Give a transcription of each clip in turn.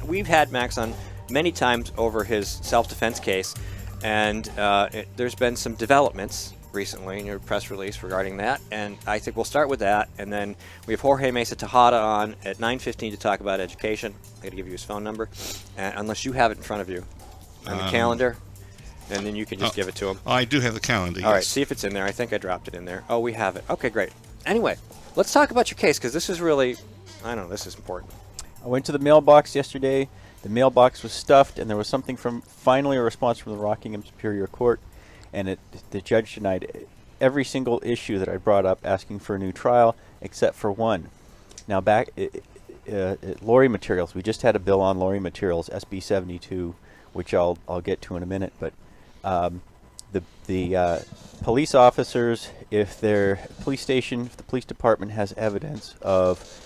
we've had Max on many times over his self-defense case, and there's been some developments recently in your press release regarding that, and I think we'll start with that, and then we have Jorge Mesa Tejada on at 9:15 to talk about education. I got to give you his phone number, unless you have it in front of you on the calendar, and then you can just give it to him. I do have the calendar. All right, see if it's in there. I think I dropped it in there. Oh, we have it. Okay, great. Anyway, let's talk about your case, because this is really, I don't know, this is important. I went to the mailbox yesterday. The mailbox was stuffed, and there was finally a response from the Rockingham Superior Court, and the judge denied every single issue that I brought up asking for a new trial, except for one. Now, back at lorry materials, we just had a bill on lorry materials, SB 72, which I'll get to in a minute, but the police officers, if the police department has evidence of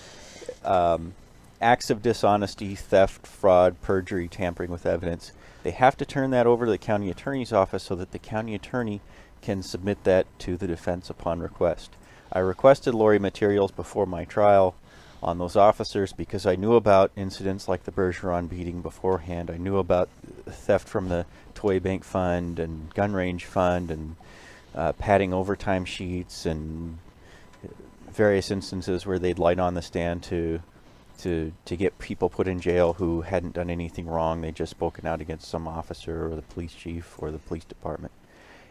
acts of dishonesty, theft, fraud, perjury, tampering with evidence, they have to turn that over to the county attorney's office so that the county attorney can submit that to the defense upon request. I requested lorry materials before my trial on those officers because I knew about incidents like the Bergeron beating beforehand. I knew about theft from the toy bank fund and gun range fund and padding overtime sheets and various instances where they'd light on the stand to get people put in jail who hadn't done anything wrong. They'd just spoken out against some officer or the police chief or the police department.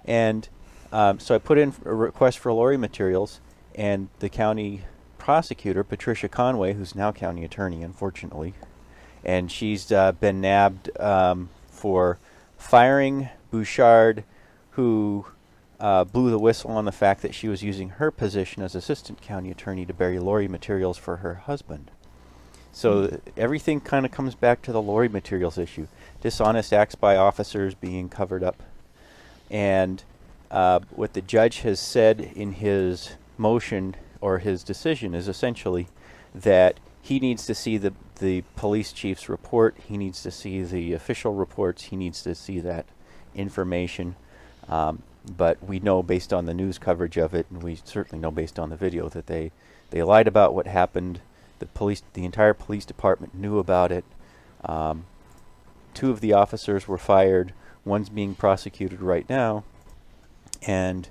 And so I put in a request for lorry materials, and the county prosecutor, Patricia Conway, who's now county attorney, unfortunately, and she's been nabbed for firing Bouchard, who blew the whistle on the fact that she was using her position as assistant county attorney to bury lorry materials for her husband. So everything kind of comes back to the lorry materials issue. Dishonest acts by officers being covered up. And what the judge has said in his motion or his decision is essentially that he needs to see the police chief's report. He needs to see the official reports. He needs to see that information. But we know based on the news coverage of it, and we certainly know based on the video, that they lied about what happened. The entire police department knew about it. 2 of the officers were fired. One's being prosecuted right now. And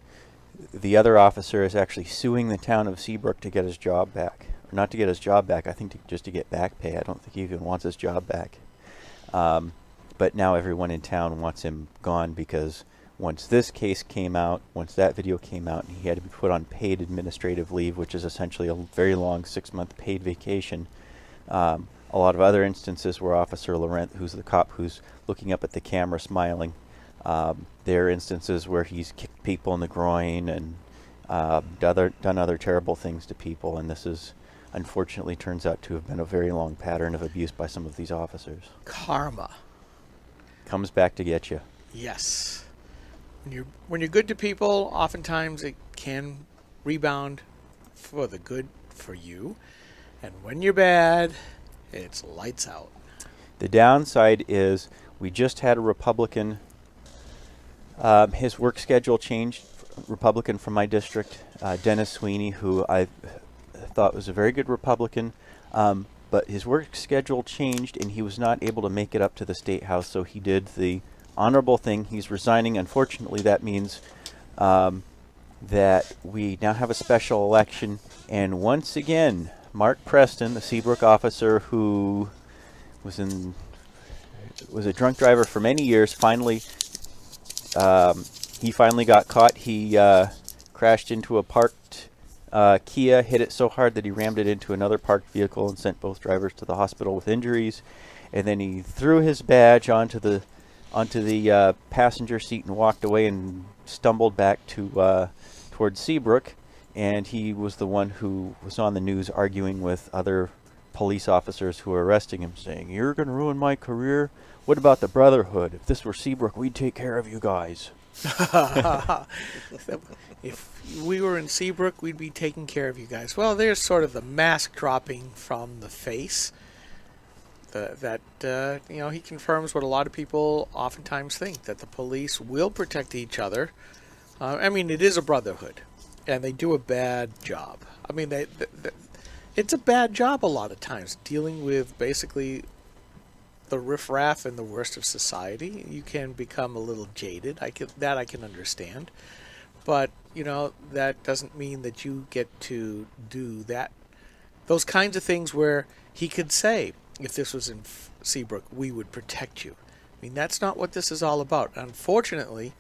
the other officer is actually suing the town of Seabrook to get his job back. Or not to get his job back, I think just to get back pay. I don't think he even wants his job back. But now everyone in town wants him gone because once this case came out, once that video came out, and he had to be put on paid administrative leave, which is essentially a very long 6-month paid vacation. A lot of other instances where Officer Laurent, who's the cop who's looking up at the camera smiling, there are instances where he's kicked people in the groin and done other terrible things to people, and this is unfortunately turns out to have been a very long pattern of abuse by some of these officers. Karma. Comes back to get you. Yes. When you're good to people, oftentimes it can rebound for the good for you. And when you're bad, it's lights out. The downside is we just had a Republican, his work schedule changed, Republican from my district, Dennis Sweeney, who I thought was a very good Republican, but his work schedule changed and he was not able to make it up to the State House, so he did the honorable thing. He's resigning. Unfortunately, that means that we now have a special election, and once again, Mark Preston, the Seabrook officer who was a drunk driver for many years, finally got caught. He crashed into a parked Kia, hit it so hard that he rammed it into another parked vehicle and sent both drivers to the hospital with injuries. And then he threw his badge onto the passenger seat and walked away and stumbled back towards Seabrook. And he was the one who was on the news arguing with other police officers who were arresting him, saying, "You're going to ruin my career? What about the Brotherhood? If this were Seabrook, we'd take care of you guys." If we were in Seabrook, we'd be taking care of you guys. Well, there's sort of the mask dropping from the face. He confirms what a lot of people oftentimes think, that the police will protect each other. It is a brotherhood, and they do a bad job. It's a bad job a lot of times, dealing with basically the riffraff and the worst of society. You can become a little jaded. I can understand. But, that doesn't mean that you get to do that. Those kinds of things where he could say, if this was in Seabrook, we would protect you. I mean, that's not what this is all about. Unfortunately,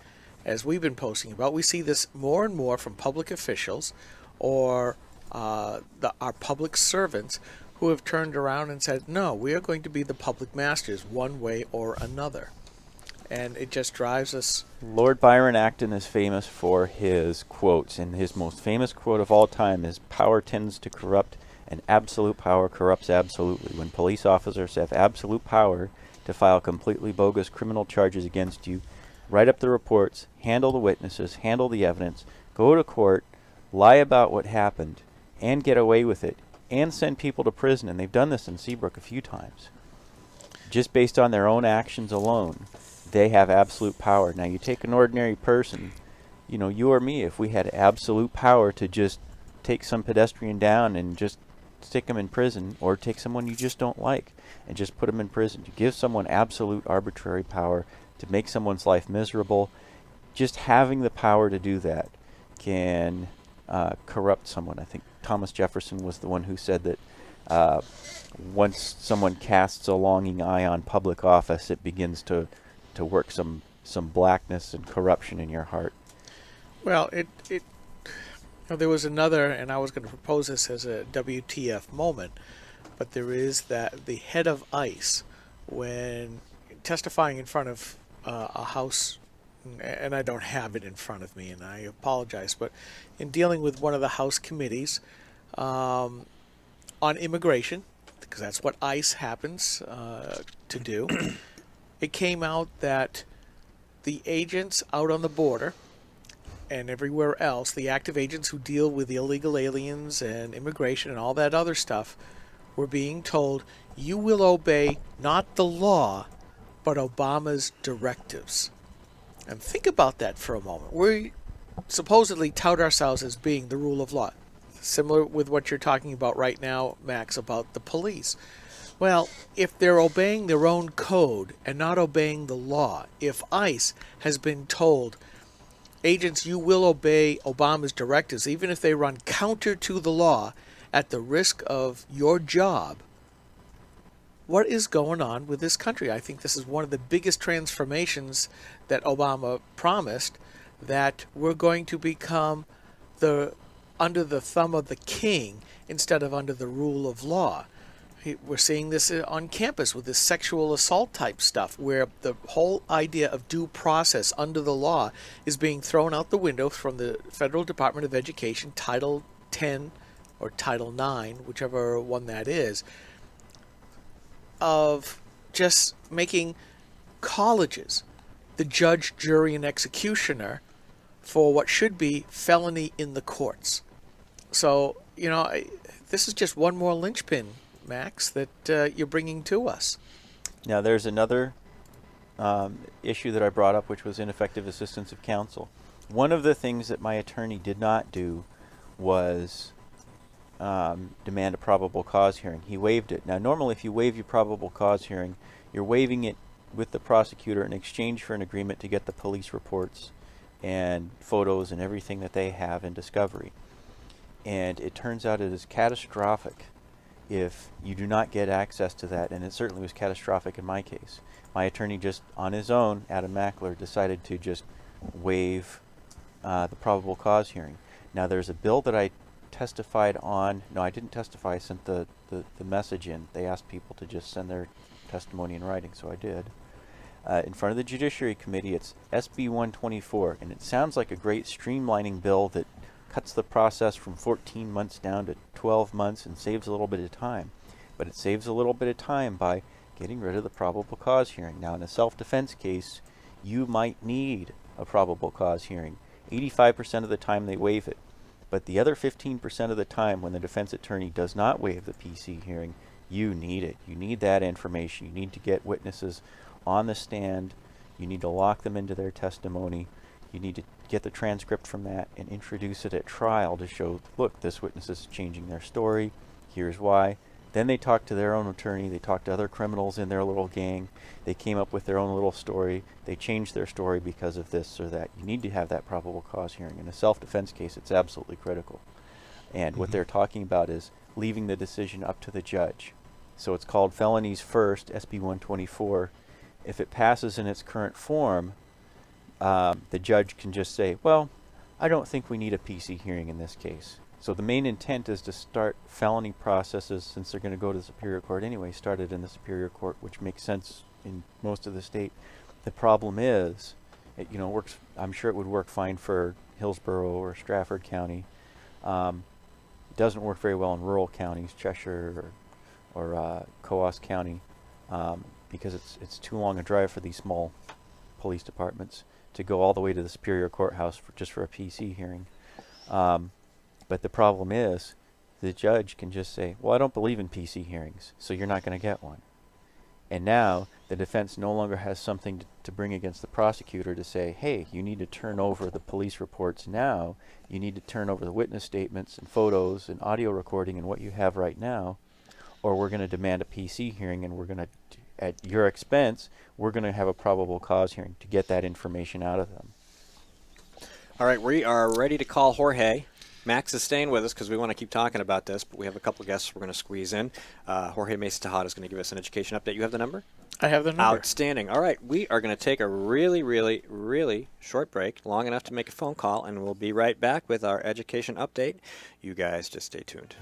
as we've been posting about, we see this more and more from public officials or our public servants who have turned around and said, no, we are going to be the public masters one way or another. And it just drives us. Lord Byron Acton is famous for his quotes, and his most famous quote of all time is, "Power tends to corrupt, and absolute power corrupts absolutely." When police officers have absolute power to file completely bogus criminal charges against you, write up the reports, handle the witnesses, handle the evidence, go to court, lie about what happened, and get away with it, and send people to prison, and they've done this in Seabrook a few times, just based on their own actions alone, they have absolute power. Now, you take an ordinary person, you or me, if we had absolute power to just take some pedestrian down and just stick them in prison, or take someone you just don't like and just put them in prison. You give someone absolute arbitrary power to make someone's life miserable. Just having the power to do that can corrupt someone. I think Thomas Jefferson was the one who said that once someone casts a longing eye on public office, it begins to work some blackness and corruption in your heart. Well, there was another, and I was going to propose this as a WTF moment, but there is that the head of ICE, when testifying in front of a House, and I don't have it in front of me, and I apologize, but in dealing with one of the House committees on immigration, because that's what ICE happens to do, it came out that the agents out on the border and everywhere else, the active agents who deal with illegal aliens and immigration and all that other stuff, were being told, you will obey not the law, but Obama's directives. And think about that for a moment. We supposedly tout ourselves as being the rule of law. Similar with what you're talking about right now, Max, about the police. Well, if they're obeying their own code and not obeying the law, if ICE has been told, agents, you will obey Obama's directives, even if they run counter to the law at the risk of your job, what is going on with this country? I think this is one of the biggest transformations that Obama promised, that we're going to become under the thumb of the king instead of under the rule of law. We're seeing this on campus with this sexual assault type stuff, where the whole idea of due process under the law is being thrown out the window from the Federal Department of Education, Title 10 or Title 9, whichever one that is, of just making colleges the judge, jury, and executioner for what should be felony in the courts. So, this is just one more linchpin, Max, that you're bringing to us. Now, there's another issue that I brought up, which was ineffective assistance of counsel. One of the things that my attorney did not do was demand a probable cause hearing. He waived it. Now, normally, if you waive your probable cause hearing, you're waiving it with the prosecutor in exchange for an agreement to get the police reports and photos and everything that they have in discovery. And it turns out it is catastrophic if you do not get access to that, and it certainly was catastrophic in my case. My attorney just, on his own, Adam Mackler, decided to just waive the probable cause hearing. Now, there's a bill that I testified on. No, I didn't testify. I sent the message in. They asked people to just send their testimony in writing, so I did. In front of the Judiciary Committee, it's SB 124, and it sounds like a great streamlining bill that cuts the process from 14 months down to 12 months and saves a little bit of time. But it saves a little bit of time by getting rid of the probable cause hearing. Now, in a self-defense case, you might need a probable cause hearing. 85% of the time they waive it. But the other 15% of the time, when the defense attorney does not waive the PC hearing, you need it. You need that information. You need to get witnesses on the stand. You need to lock them into their testimony. You need to get the transcript from that and introduce it at trial to show, look, this witness is changing their story. Here's why. Then they talked to their own attorney. They talked to other criminals in their little gang. They came up with their own little story. They changed their story because of this or that. You need to have that probable cause hearing. In a self-defense case, it's absolutely critical. And what they're talking about is leaving the decision up to the judge. So it's called Felonies First, SB 124. If it passes in its current form, the judge can just say, well, I don't think we need a PC hearing in this case. So the main intent is to start felony processes, since they're going to go to the Superior Court anyway, started in the Superior Court, which makes sense in most of the state. The problem is, it works. I'm sure it would work fine for Hillsborough or Stratford County. It doesn't work very well in rural counties, Cheshire or Coos County, because it's too long a drive for these small police departments to go all the way to the Superior Courthouse just for a PC hearing. But the problem is, the judge can just say, well, I don't believe in PC hearings, so you're not going to get one. And now the defense no longer has something to bring against the prosecutor to say, hey, you need to turn over the police reports now. You need to turn over the witness statements and photos and audio recording and what you have right now, or we're going to demand a PC hearing, and we're going to, at your expense, we're going to have a probable cause hearing to get that information out of them. All right, we are ready to call Jorge. Max is staying with us because we want to keep talking about this, but we have a couple of guests we're going to squeeze in. Jorge Mesa Tejada is going to give us an education update. You have the number? I have the number. Outstanding. All right, we are going to take a really, really, really short break, long enough to make a phone call, and we'll be right back with our education update. You guys just stay tuned.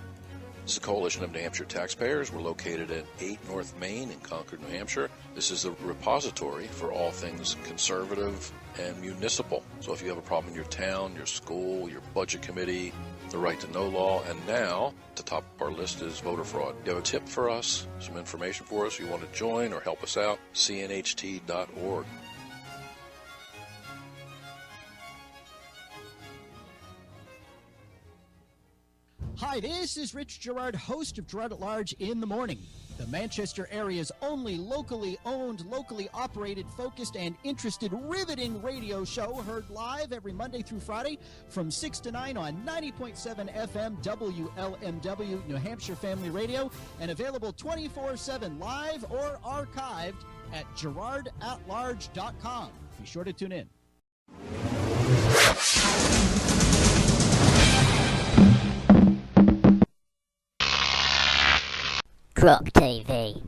This is a coalition of New Hampshire taxpayers. We're located at 8 North Main in Concord, New Hampshire. This is a repository for all things conservative and municipal. So if you have a problem in your town, your school, your budget committee, the right to know law, and now the top of our list is voter fraud. You have a tip for us, some information for us, you want to join or help us out, cnht.org. Hi, this is Rich Gerard, host of Gerard at Large in the Morning, the Manchester area's only locally owned, locally operated, focused, and interested, riveting radio show, heard live every Monday through Friday from 6 to 9 on 90.7 FM WLMW New Hampshire Family Radio, and available 24/7 live or archived at gerardatlarge.com. Be sure to tune in. GrokTV.